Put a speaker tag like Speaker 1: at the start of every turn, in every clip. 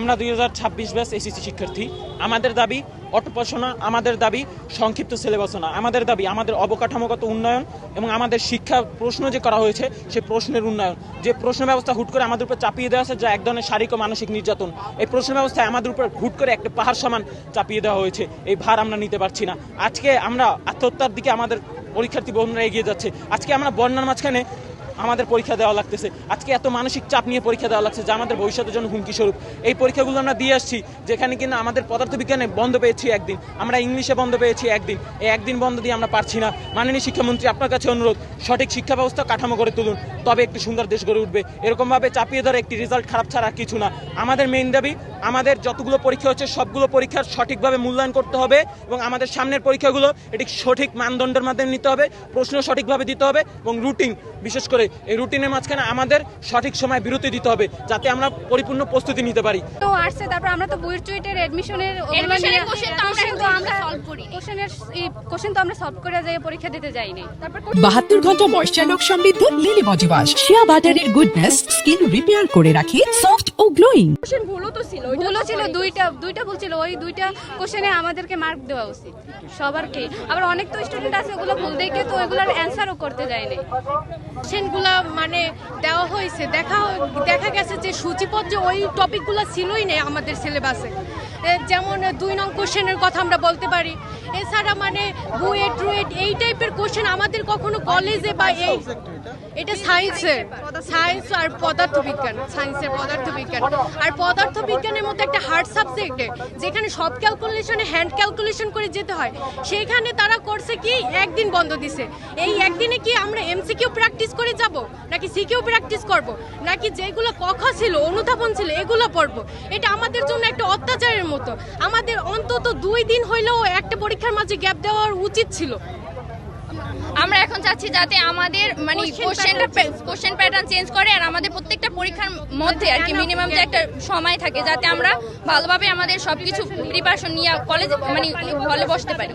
Speaker 1: আমরা 2026 batch SSC শিক্ষার্থী। আমাদের দাবি অটোপড়াশোনা, আমাদের দাবি সংক্ষিপ্ত সিলেবাসনা, আমাদের দাবি আমাদের অবকাঠামোগত উন্নয়ন এবং আমাদের শিক্ষা প্রশ্ন যে করা হয়েছে সেই প্রশ্নের উন্নয়ন। যে প্রশ্ন ব্যবস্থা হুট করে আমাদের উপর চাপিয়ে দেওয়া আছে, যা এক ধরনের শারীরিক ও মানসিক নির্যাতন। এই প্রশ্ন ব্যবস্থায় আমাদের উপর হুট করে একটা পাহাড় সমান চাপিয়ে দেওয়া হয়েছে। এই ভার আমরা নিতে পারছি না। আজকে আমরা আত্মহত্যার দিকে আমাদের পরীক্ষার্থী বন্ধুরা এগিয়ে যাচ্ছে। আজকে আমরা বন্যার মাঝখানে আমাদের পরীক্ষা দেওয়া লাগতেছে। আজকে এত মানসিক চাপ নিয়ে পরীক্ষা দেওয়া লাগছে যা আমাদের ভবিষ্যতের জন্য হুমকি স্বরূপ। এই পরীক্ষাগুলো আমরা দিয়ে আসছি, যেখানে কিনা আমাদের পদার্থবিজ্ঞানে বন্ধ পেয়েছি একদিন, আমরা ইংলিশে বন্ধ পেয়েছি একদিন। এই একদিন বন্ধ দিয়ে আমরা পারছি না। মাননীয় শিক্ষামন্ত্রী, আপনার কাছে অনুরোধ, সঠিক শিক্ষা ব্যবস্থা কাঠামো করে তুলুন, তবে একটি সুন্দর দেশ গড়ে উঠবে। এরকমভাবে চাপিয়ে ধরে একটি রেজাল্ট খারাপ ছাড়া কিছু না। আমাদের মেইন দাবি, আমাদের যতগুলো পরীক্ষা হচ্ছে সবগুলো পরীক্ষার সঠিকভাবে মূল্যায়ন করতে হবে এবং আমাদের সামনের পরীক্ষাগুলো এটি সঠিক মানদণ্ডের মাধ্যমে নিতে হবে, প্রশ্ন সঠিকভাবে দিতে হবে এবং রুটিন, বিশেষ করে এই রুটিনের মাঝখানে আমাদের সঠিক সময় বিরতি দিতে হবে যাতে আমরা পরিপূর্ণ প্রস্তুতি নিতে পারি।
Speaker 2: তো আসছে, তারপর আমরা তো বুয়েট চুয়েটের অ্যাডমিশনের কোশ্চেন তো আমরা সলভ করে যাই, পরীক্ষা দিতে যাইনি। তারপর
Speaker 3: 72 ঘন্টা ময়েশ্চার লক সমৃদ্ধ লিলি বডি ওয়াশ, শিয়া বাটারের গুডনেস স্কিন রিপেয়ার করে রাখে সফট ও গ্লোয়িং।
Speaker 2: কোশ্চেন ভুলও ছিল, দুইটা ভুল ছিল। ওই দুইটা কোশ্চেনে আমাদেরকে মার্ক দেওয়া উচিত সবারকে। আবার অনেক তো স্টুডেন্ট আছে ওগুলো ভুল দেখে তো ওগুলোর অ্যান্সারও করতে যায়নি।
Speaker 4: কোশ্চেনগুলো মানে দেওয়া হয়েছে, দেখা গেছে যে সূচিপত্র ওই টপিকগুলো ছিলই না আমাদের সিলেবাসে। যেমন 2 নং কোশ্চেনের কথা আমরা বলতে পারি। এছাড়া মানে বুয়েট ট্রুয়েট এই টাইপের কোশ্চেন আমাদের কখনো কলেজে বা এটা সায়েন্স আর পদার্থবিজ্ঞান, সায়েন্সের পদার্থবিজ্ঞান। আর পদার্থবিজ্ঞানের মতো একটা হার্ড সাবজেক্টে যেখানে সব ক্যালকুলেশনে হ্যান্ড ক্যালকুলেশন করে যেতে হয়, সেইখানে তারা করছে কি একদিন বন্ধ দিছে। এই একদিনে কি আমরা এমসিকিউ প্র্যাকটিস করে যাব, নাকি সিকিউ প্র্যাকটিস করব, নাকি যেগুলো ক খ ছিল, অনুধাবন ছিল, এগুলো পড়বো? এটা আমাদের জন্য একটা অত্যাচারের মতো। আমাদের অন্তত 2 দিন হইলেও একটা পরীক্ষার মাঝে গ্যাপ দেওয়া উচিত ছিল।
Speaker 5: আমরা এখন চাচ্ছি যাতে আমাদের মানে কোশ্চেন প্যাটার্ন চেঞ্জ করে আর আমাদের প্রত্যেকটা পরীক্ষার মধ্যে আর কি মিনিমাম যে একটা সময় থাকে, যাতে আমরা ভালোভাবে আমাদের সবকিছু প্রিপারেশন নিয়ে কলেজে মানে হলে বসতে পারি,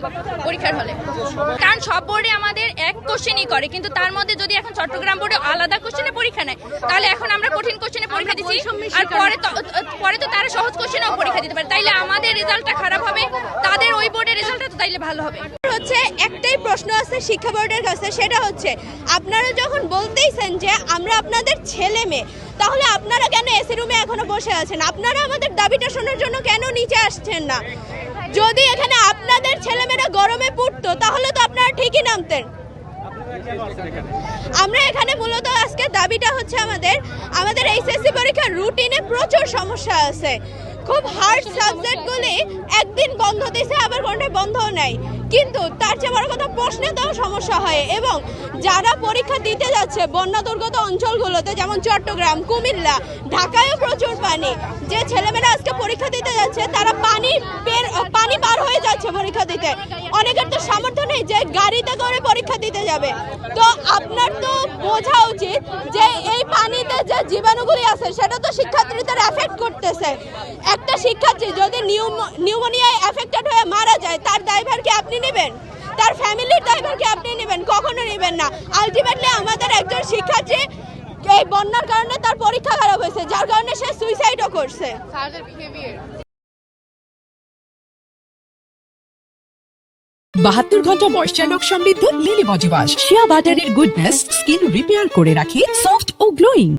Speaker 5: পরীক্ষার হলে। কারণ সব বোর্ডে আমাদের এক কোশ্চেনই করে, কিন্তু তার মধ্যে যদি এখন চট্টগ্রাম বোর্ডে আলাদা কোশ্চেনে পরীক্ষা নেয়, তাহলে এখন আমরা কঠিন কোশ্চেনে পরীক্ষা দিচ্ছি আর পরে তো তারা সহজ কোশ্চেনেও পরীক্ষা দিতে পারে। তাইলে আমাদের রেজাল্টটা খারাপ হবে, তাদের ওই বোর্ডের রেজাল্টটা তো তাইলে ভালো হবে।
Speaker 6: হচ্ছে একটাই প্রশ্ন আছে শিক্ষা বোর্ডের কাছে, সেটা হচ্ছে আপনারা যখন বলতেইছেন যে আমরা আপনাদের ছেলে মেয়ে, তাহলে আপনারা কেন এসি রুমে এখনো বসে আছেন? আপনারা আমাদের দাবিটা শোনার জন্য কেন নিচে আসছেন না? যদি এখানে আপনাদের ছেলেমেয়েরা গরমে পড়তো তাহলে তো আপনারা ঠিকই নামতেন। আমরা এখানে মূলত আজকে দাবিটা হচ্ছে আমাদের এইচএসসি পরীক্ষার রুটিনে প্রচুর সমস্যা আছে। খুব হার্ড সাবজেক্টগুলি একদিন বন্ধ দিয়েছে, আবার কোনটায় বন্ধও নাই। কিন্তু তার চেয়ে বড় কথা, প্রশ্নে তো সমস্যা হয়। এবং যারা পরীক্ষা দিতে যাচ্ছে বন্যা দুর্গত অঞ্চলগুলোতে, যেমন চট্টগ্রাম, কুমিল্লা, ঢাকায়ও প্রচুর পানি, যে ছেলেমেয়েরা আজকে পরীক্ষা দিতে যাচ্ছে তারা পানি পার হয়ে যাচ্ছে পরীক্ষা দিতে। অনেকের তো সামর্থ্য নেই যে গাড়িতে করে পরীক্ষা দিতে যাবে। তো আপনার তো বোঝা উচিত যে এই পানিতে যে জীবাণুগুলি আছে সেটা তো শিক্ষার্থীদের এফেক্ট করতেছে। একটা শিক্ষার্থী যদি নিউমোনিয়ায় এফেক্টেড হয়ে মারা যায়, তার দায়ভার কি আপনি নেবেন? তার ফ্যামিলির দায়ভার কি আপনি নেবেন? কখনো নেবেন না। আলটিমেটলি আমাদের একজন শিক্ষার্থী এই বন্যার কারণে তার পরীক্ষা খারাপ হয়েছে, যার কারণে সে সুইসাইডও করছে।
Speaker 3: 72 ঘন্টা ময়েশ্চার লক সমৃদ্ধ লিলি বডি ওয়াশ, শিয়া বাটারের গুডনেস স্কিন রিপেয়ার করে রাখে সফট ও গ্লোয়িং।